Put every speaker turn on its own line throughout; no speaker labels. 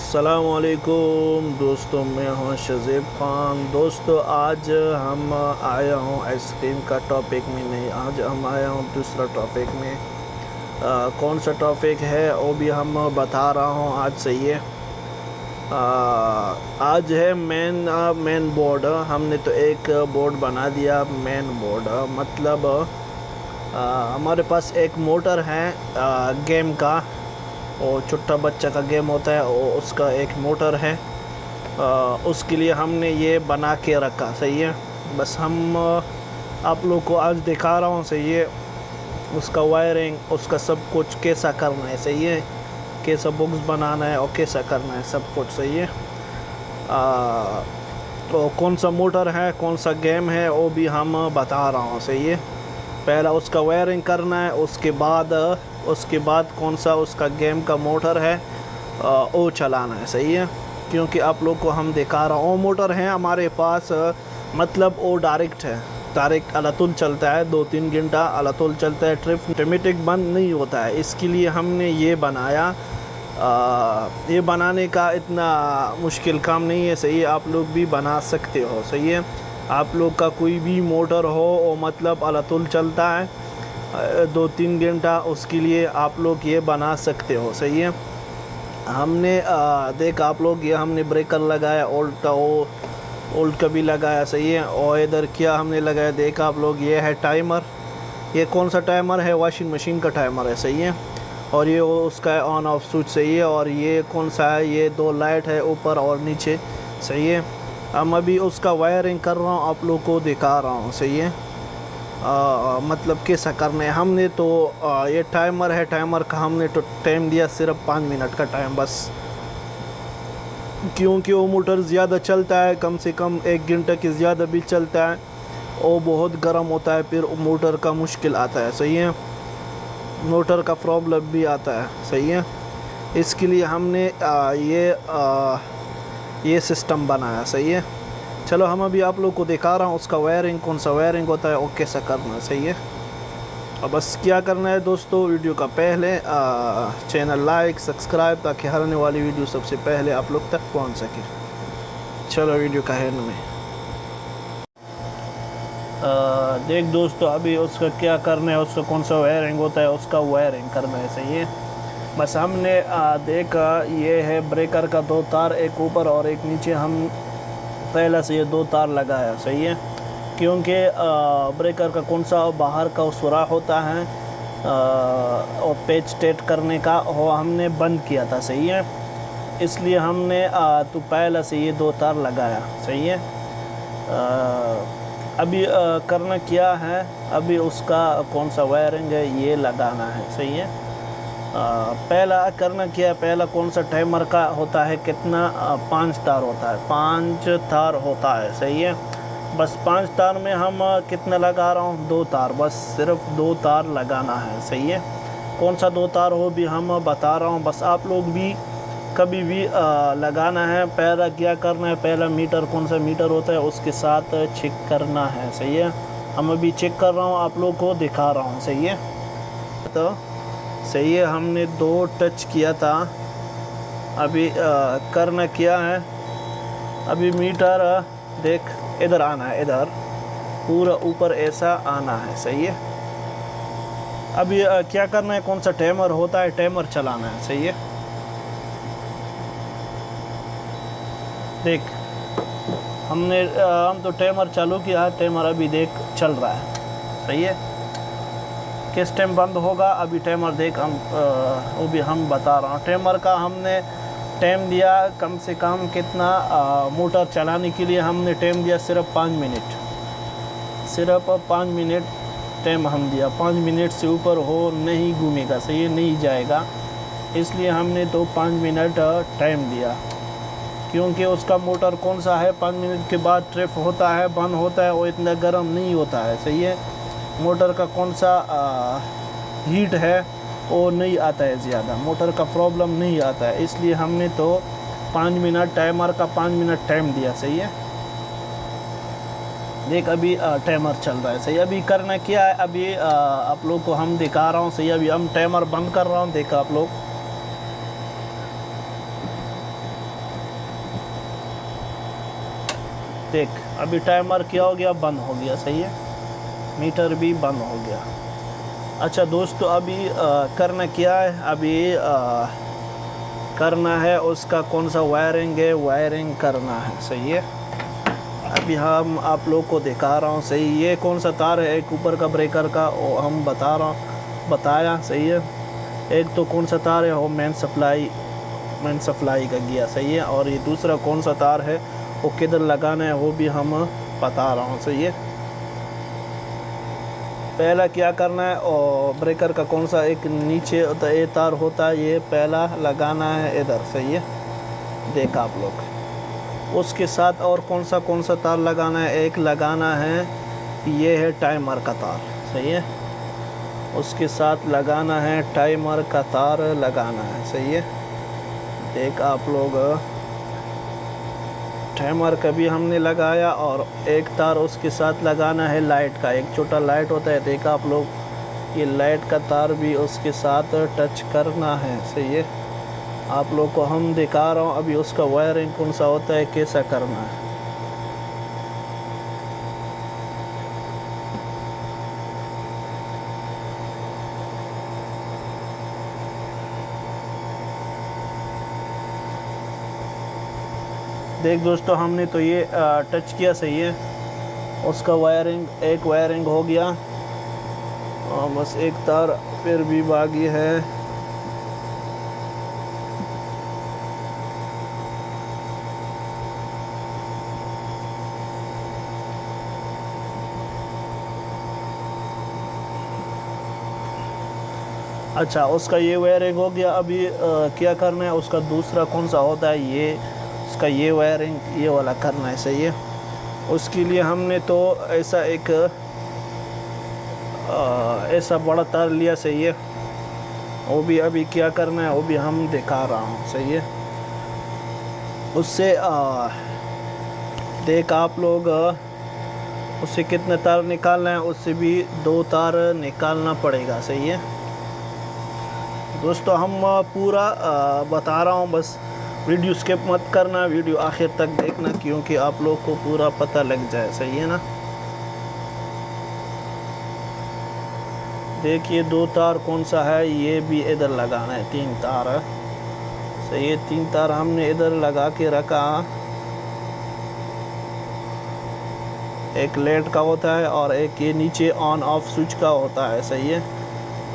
अस्सलामुअलैकुम दोस्तों, मैं हूं शज़ीब ख़ान। दोस्तों, आज हम आया हूं आइसक्रीम का टॉपिक में नहीं, आज हम आया हूं दूसरा टॉपिक में। कौन सा टॉपिक है वो भी हम बता रहा हूं आज से। ये आज है मेन बोर्ड। हमने तो एक बोर्ड बना दिया, मेन बोर्ड मतलब हमारे पास एक मोटर है गेम का, और छोटा बच्चा का गेम होता है, और उसका एक मोटर है। उसके लिए हमने ये बना के रखा, सही है। बस हम आप लोग को आज दिखा रहा हूँ, सही है। उसका वायरिंग, उसका सब कुछ कैसा करना है, सही है। कैसा बॉक्स बनाना है और कैसा करना है, सब कुछ सही है। तो कौन सा मोटर है, कौन सा गेम है, वो भी हम बता रहा हूँ, सही है। पहला उसका वायरिंग करना है, उसके बाद कौन सा उसका गेम का मोटर है वो चलाना है, सही है। क्योंकि आप लोग को हम दिखा रहा हूँ, वो मोटर है हमारे पास, मतलब वो डायरेक्ट अलातुल चलता है, 2-3 घंटा अलातुल चलता है, ट्रिप ऑटोमेटिक बंद नहीं होता है। इसके लिए हमने ये बनाया। ये बनाने का इतना मुश्किल काम नहीं है, सही है। आप लोग भी बना सकते हो, सही है। आप लोग का कोई भी मोटर हो वो मतलब अलातुल चलता है 2-3 घंटा, उसके लिए आप लोग ये बना सकते हो, सही है। हमने देख आप लोग, ये हमने ब्रेकर लगाया, ओल्ट का भी लगाया, सही है। और इधर क्या हमने लगाया, देखा आप लोग, ये है टाइमर। ये कौन सा टाइमर है, वॉशिंग मशीन का टाइमर है, सही है। और ये उसका ऑन ऑफ स्विच, सही है। और ये कौन सा है, ये 2 लाइट है ऊपर और नीचे, सही है। हम अभी उसका वायरिंग कर रहा हूँ, आप लोग को दिखा रहा हूँ, सही है। मतलब कैसा करना है। हमने तो ये टाइमर है, टाइमर का हमने तो टाइम दिया सिर्फ 5 मिनट का टाइम बस। क्योंकि वो मोटर ज़्यादा चलता है, कम से कम 1 घंटे के ज़्यादा भी चलता है, वो बहुत गर्म होता है, फिर मोटर का मुश्किल आता है, सही है। मोटर का प्रॉब्लम भी आता है, सही है। इसके लिए हमने ये सिस्टम बनाया, सही है। चलो, हम अभी आप लोग को दिखा रहा हूँ उसका वायरिंग, कौन सा वायरिंग होता है और कैसा करना है, सही है। और बस क्या करना है दोस्तों, वीडियो का पहले चैनल लाइक सब्सक्राइब, ताकि हर आने वाली वीडियो सबसे पहले आप लोग तक पहुँच सके। चलो वीडियो का है में देख दोस्तों, अभी उसका क्या करना है, उसका कौन सा वायरिंग होता है, उसका वायरिंग करना है, सही है। बस हमने देखा, ये है ब्रेकर का 2 तार, एक ऊपर और एक नीचे। हम पहले से ये 2 तार लगाया, सही है। क्योंकि ब्रेकर का कौन सा बाहर का सुराख होता है और पेच टेट करने का, वो हमने बंद किया था, सही है। इसलिए हमने तो पहले से ये 2 तार लगाया, सही है। अभी करना क्या है, अभी उसका कौन सा वायरिंग है ये लगाना है, सही है। पहला करना क्या है, पहला कौन सा टाइमर का होता है, कितना 5 तार होता है, 5 तार होता है, सही है। बस 5 तार में हम कितना लगा रहा हूँ, 2 तार, बस सिर्फ 2 तार लगाना है, सही है। कौन सा 2 तार हो भी हम बता रहा हूँ, बस आप लोग भी कभी भी लगाना है। पहला क्या करना है, पहला मीटर, कौन सा मीटर होता है उसके साथ चेक करना है, सही है। हम अभी चेक कर रहा हूँ, आप लोग को दिखा रहा हूँ, सही है। तो सही है, हमने 2 टच किया था। अभी करना क्या है, अभी मीटर देख, इधर आना है, इधर पूरा ऊपर ऐसा आना है, सही है। अभी क्या करना है, कौन सा टाइमर होता है, टाइमर चलाना है, सही है। देख, हम तो टाइमर चालू किया, टाइमर अभी देख चल रहा है, सही है। किस टाइम बंद होगा अभी टाइमर देख, हम वो भी हम बता रहा हूँ। टाइमर का हमने टाइम दिया कम से कम कितना, मोटर चलाने के लिए हमने टाइम दिया सिर्फ 5 मिनट, सिर्फ 5 मिनट टाइम हम दिया। 5 मिनट से ऊपर हो नहीं घूमेगा, सही है, नहीं जाएगा। इसलिए हमने तो 5 मिनट टाइम दिया। क्योंकि उसका मोटर कौन सा है, 5 मिनट के बाद ट्रिप होता है, बंद होता है, वो इतना गर्म नहीं होता है, सही है। मोटर का कौन सा हीट है वो नहीं आता है ज़्यादा, मोटर का प्रॉब्लम नहीं आता है। इसलिए हमने तो 5 मिनट, टाइमर का 5 मिनट टाइम दिया, सही है। देख, अभी टाइमर चल रहा है, सही। अभी करना क्या है, अभी आप लोग को हम दिखा रहा हूँ, सही। अभी हम टाइमर बंद कर रहा हूँ, देखा आप लोग, देख अभी टाइमर क्या हो गया, बंद हो गया, सही है, मीटर भी बंद हो गया। अच्छा दोस्तों अभी करना क्या है, अभी करना है उसका कौन सा वायरिंग है, वायरिंग करना है, सही है। अभी हम आप लोग को दिखा रहा हूँ, सही, ये कौन सा तार है, एक ऊपर का ब्रेकर का वो हम बताया, सही है। एक तो कौन सा तार है वो मेन सप्लाई का गया, सही है। और ये दूसरा कौन सा तार है वो किधर लगाना है वो भी हम बता रहा हूँ, सही है। पहला क्या करना है और ब्रेकर का कौन सा एक नीचे ये तार होता है, ये पहला लगाना है इधर, सही है, देखा आप लोग। उसके साथ और कौन सा तार लगाना है, एक लगाना है ये है टाइमर का तार, सही है। उसके साथ लगाना है टाइमर का तार लगाना है, सही है। देख आप लोग टाइमर का भी हमने लगाया और एक तार उसके साथ लगाना है लाइट का, एक छोटा लाइट होता है, देखा आप लोग, ये लाइट का तार भी उसके साथ टच करना है, सही है। आप लोग को हम दिखा रहा हूँ अभी उसका वायरिंग कौन सा होता है, कैसा करना है। देख दोस्तों हमने तो ये टच किया, सही है, उसका वायरिंग एक वायरिंग हो गया और बस एक तार फिर भी बाकी है। अच्छा उसका ये वायरिंग हो गया, अभी क्या करना है, उसका दूसरा कौन सा होता है, ये उसका ये वायरिंग ये वाला करना है, सही है। उसके लिए हमने तो ऐसा एक ऐसा बड़ा तार लिया, सही है। वो भी अभी क्या करना है वो भी हम दिखा रहा हूँ, सही है। उससे देख आप लोग उससे कितने तार निकालना है, उससे भी 2 तार निकालना पड़ेगा, सही है। दोस्तों हम पूरा बता रहा हूँ, बस वीडियो स्किप मत करना, वीडियो आखिर तक देखना क्योंकि आप लोग को पूरा पता लग जाए, सही है ना। देखिए 2 तार कौन सा है, ये भी इधर लगाना है, 3 तार है, सही है। 3 तार हमने इधर लगा के रखा, एक लेट का होता है और एक ये नीचे ऑन ऑफ स्विच का होता है, सही है।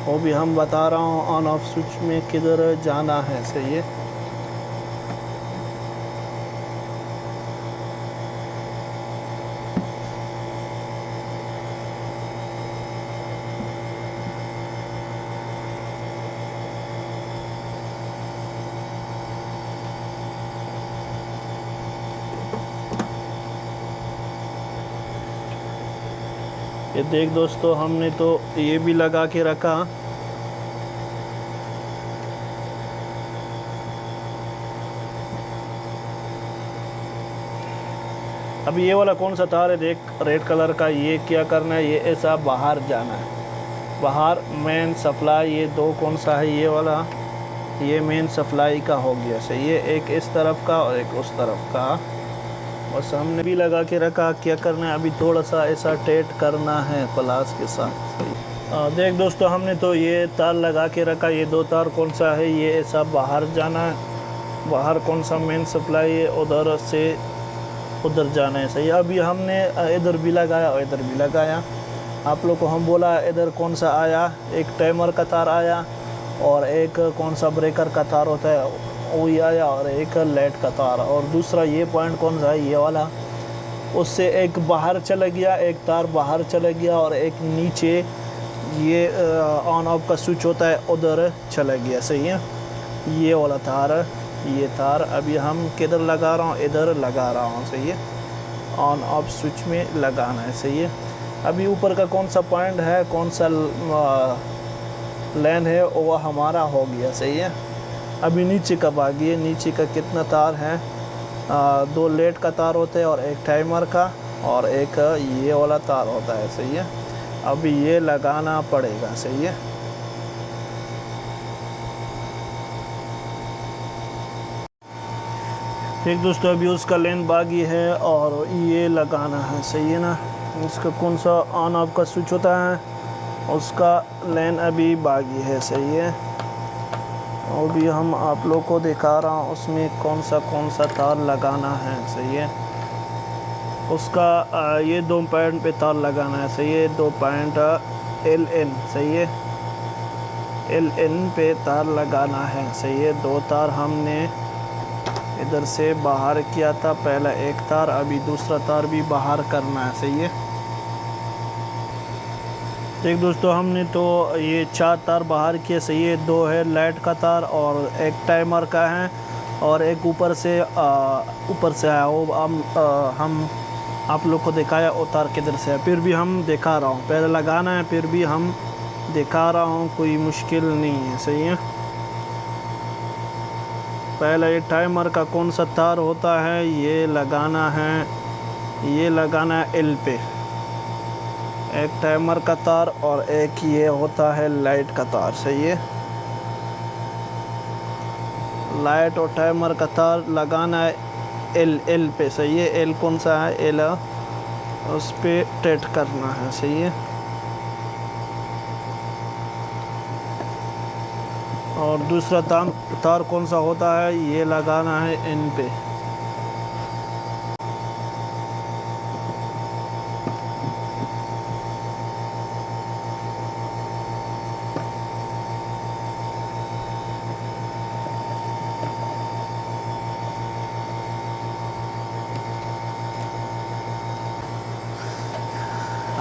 वो भी हम बता रहा हूँ ऑन ऑफ स्विच में किधर जाना है, सही है। ये देख दोस्तों हमने तो ये भी लगा के रखा, अभी ये वाला कौन सा तार है, देख रेड कलर का, ये क्या करना है, ये ऐसा बाहर जाना है, बाहर मेन सप्लाई, ये 2 कौन सा है, ये वाला, ये मेन सप्लाई का हो गया, सही है। एक इस तरफ का और एक उस तरफ का, बस हमने भी लगा के रखा। क्या करना है अभी थोड़ा सा ऐसा टेट करना है प्लास के साथ, सही। देख दोस्तों हमने तो ये तार लगा के रखा, ये 2 तार कौन सा है, ये ऐसा बाहर जाना है, बाहर कौन सा मेन सप्लाई है उधर से उधर जाना है, सही। अभी हमने इधर भी लगाया और इधर भी लगाया, आप लोग को हम बोला इधर कौन सा आया, एक टाइमर का तार आया और एक कौन सा ब्रेकर का तार होता है वही आया और एक लाइट का तार, और दूसरा ये पॉइंट कौन सा है, ये वाला, उससे एक बाहर चला गया, एक तार बाहर चला गया और एक नीचे ये ऑन ऑफ का स्विच होता है उधर चला गया, सही है। ये वाला तार, ये तार अभी हम किधर लगा रहा हूँ, इधर लगा रहा हूँ, सही है, ऑन ऑफ स्विच में लगाना है, सही है। अभी ऊपर का कौन सा पॉइंट है, कौन सा लाइन है वो हमारा हो गया, सही है। अभी नीचे का बाकी है, नीचे का कितना तार है, 2 लेट का तार होता है और एक टाइमर का और एक ये वाला तार होता है, सही है। अभी ये लगाना पड़ेगा, सही है। एक दोस्तों अभी उसका लेन बागी है और ये लगाना है, सही है ना। इसका कौन सा ऑन ऑफ का स्विच होता है, उसका लेन अभी बागी है, सही है। और भी हम आप लोग को दिखा रहा हूँ उसमें कौन सा तार लगाना है, सही है। उसका ये 2 पॉइंट पे तार लगाना है, सही है। 2 पॉइंट LN, सही है। LN पे तार लगाना है, सही है। 2 तार हमने इधर से बाहर किया था, पहला एक तार, अभी दूसरा तार भी बाहर करना है, सही है। एक दोस्तों हमने तो ये 4 तार बाहर किए, सही है। 2 है लाइट का तार और एक टाइमर का है और एक ऊपर से आया वो हम आप लोग को दिखाया वो तार किधर से है, फिर भी हम दिखा रहा हूँ। पहले लगाना है फिर भी हम दिखा रहा हूँ, कोई मुश्किल नहीं है, सही है। पहले ये टाइमर का कौन सा तार होता है ये लगाना है, ये लगाना है L पे, एक टाइमर का तार और एक ये होता है लाइट का तार, सही है। लाइट और टाइमर का तार लगाना है L पे, सही है। L कौन सा है, L उस पे टेट करना है, सही है। और दूसरा तार कौन सा होता है ये लगाना है N पे।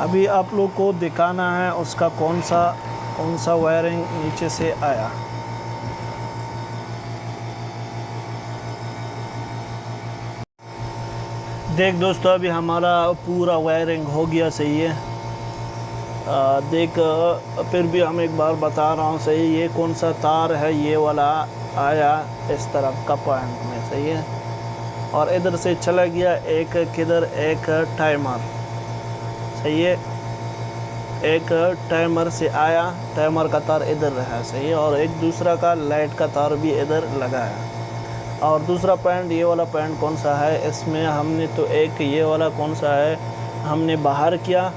अभी आप लोग को दिखाना है उसका कौन सा वायरिंग नीचे से आया। देख दोस्तों अभी हमारा पूरा वायरिंग हो गया, सही है। देख फिर भी हम एक बार बता रहा हूँ, सही। ये कौन सा तार है ये वाला आया इस तरफ का पॉइंट में, सही है। और इधर से चला गया एक किधर, एक टाइमर, सही है। एक टाइमर से आया, टाइमर का तार इधर रहा, सही है। और एक दूसरा का लाइट का तार भी इधर लगाया। और दूसरा पॉइंट ये वाला पॉइंट कौन सा है, इसमें हमने तो एक ये वाला कौन सा है हमने बाहर किया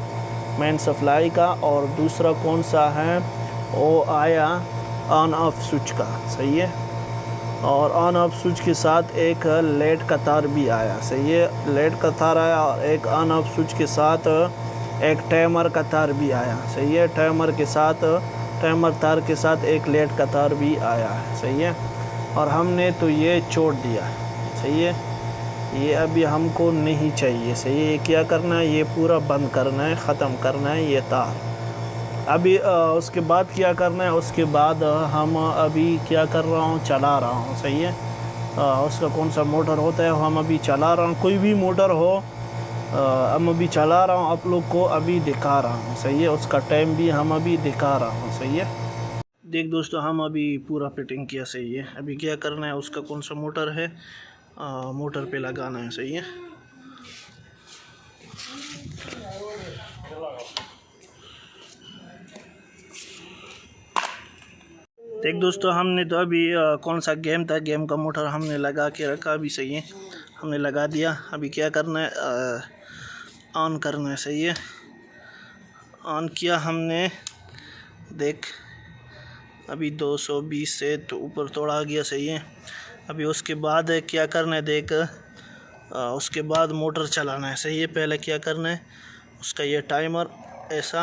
मेन सप्लाई का, और दूसरा कौन सा है वो आया ऑन ऑफ स्विच का, सही है। और ऑन ऑफ स्विच के साथ एक लाइट का तार भी आया, सही है। लाइट का तार आया और एक ऑन ऑफ स्विच के साथ एक टाइमर का तार भी आया, सही है। टाइमर तार के साथ एक लाइट का तार भी आया है, सही है। और हमने तो ये छोड़ दिया, सही है। ये अभी हमको नहीं चाहिए, सही है। क्या करना है, ये पूरा बंद करना है, ख़त्म करना है ये तार। अभी उसके बाद क्या करना है, उसके बाद हम अभी क्या कर रहा हूँ, चला रहा हूँ, सही है। उसका कौन सा मोटर होता है हम अभी चला रहा हूँ, कोई भी मोटर हो हम अभी चला रहा हूँ, आप लोग को अभी दिखा रहा हूँ, सही है। उसका टाइम भी हम अभी दिखा रहा हूँ, सही है। देख दोस्तों हम अभी पूरा फिटिंग किया, सही है। अभी क्या करना है, उसका कौन सा मोटर है मोटर पे लगाना है, सही है। देख दोस्तों हमने तो अभी कौन सा गेम था, गेम का मोटर हमने लगा के रखा, अभी सही है। हमने लगा दिया। अभी क्या करना है, ऑन करना है, सही है। ऑन किया हमने, देख अभी 220 से तो ऊपर तोड़ा गया, सही है। अभी उसके बाद क्या करना है, देख उसके बाद मोटर चलाना है, सही है। पहले क्या करना है, उसका ये टाइमर ऐसा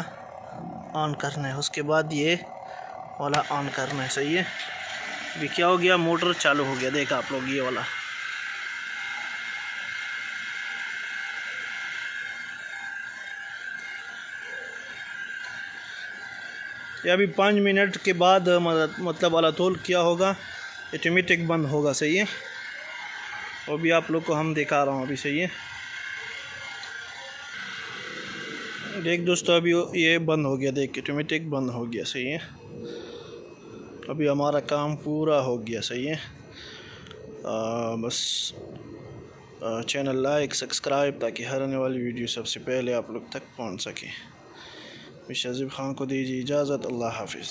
ऑन करना है, उसके बाद ये वाला ऑन करना है, सही है। अभी क्या हो गया, मोटर चालू हो गया, देखा आप लोग ये वाला। ये अभी 5 मिनट के बाद मतलब अलातोल क्या होगा, ऑटोमेटिक बंद होगा, सही है। वो भी आप लोग को हम दिखा रहा हूँ अभी, सही है। देख दोस्तों अभी ये बंद हो गया, देख ऑटोमेटिक बंद हो गया, सही है। अभी हमारा काम पूरा हो गया, सही है। बस चैनल लाइक सब्सक्राइब ताकि हर आने वाली वीडियो सबसे पहले आप लोग तक पहुंच सके। मिर्ज़ा ख़ान को दीजिए इजाज़त। अल्लाह हाफ़िज़।